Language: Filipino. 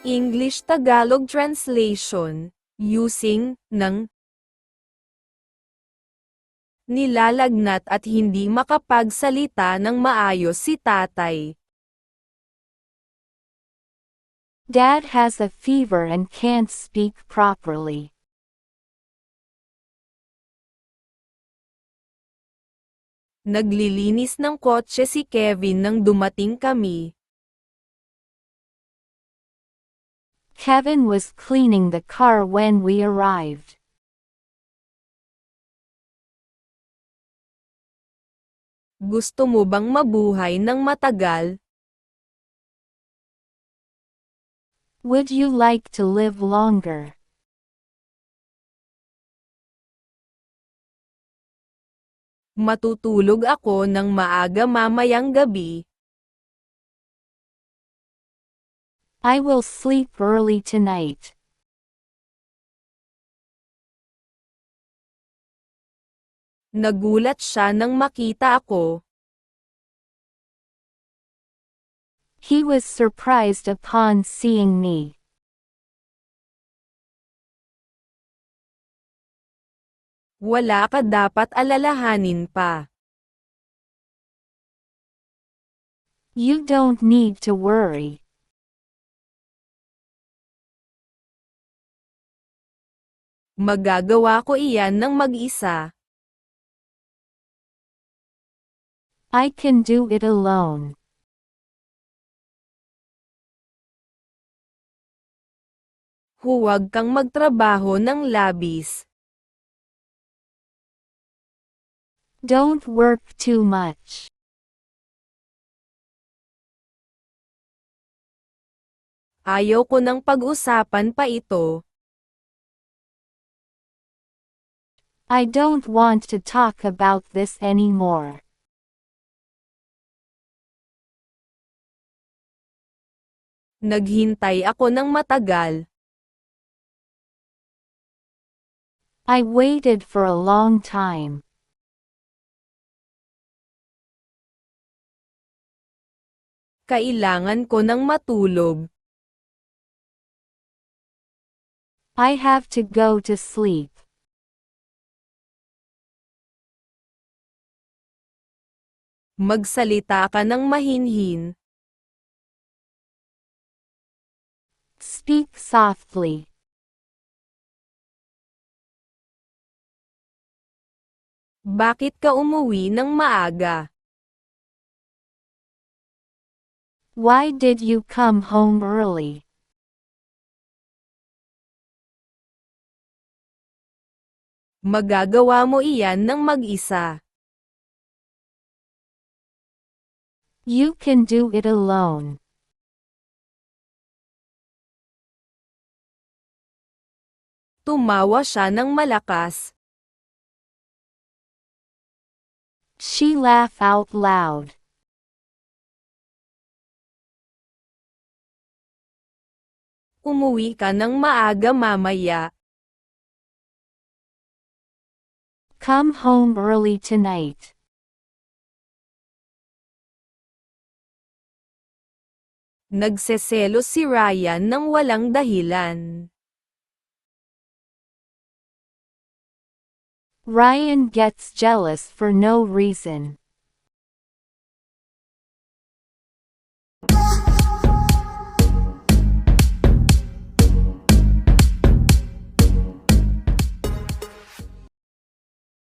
English-Tagalog translation, using, ng nilalagnat at hindi makapagsalita ng maayos si tatay. Dad has a fever and can't speak properly. Naglilinis ng kotse si Kevin nang dumating kami. Kevin was cleaning the car when we arrived. Gusto mo bang mabuhay ng matagal? Would you like to live longer? Matutulog ako ng maaga mamayang gabi. I will sleep early tonight. Nagulat siya nang makita ako. He was surprised upon seeing me. Wala ka dapat alalahanin pa. You don't need to worry. Magagawa ko iyan ng mag-isa. I can do it alone. Huwag kang magtrabaho ng labis. Don't work too much. Ayaw ko nang pag-usapan pa ito. I don't want to talk about this anymore. Naghintay ako ng matagal. I waited for a long time. Kailangan ko ng matulog. I have to go to sleep. Magsalita ka ng mahinhin. Speak softly. Bakit ka umuwi ng maaga? Why did you come home early? Magagawa mo iyan ng mag-isa. You can do it alone. Tumawa siya ng malakas. She laughed out loud. Umuwi ka ng maaga mamaya. Come home early tonight. Nagseselos si Ryan ng walang dahilan. Ryan gets jealous for no reason.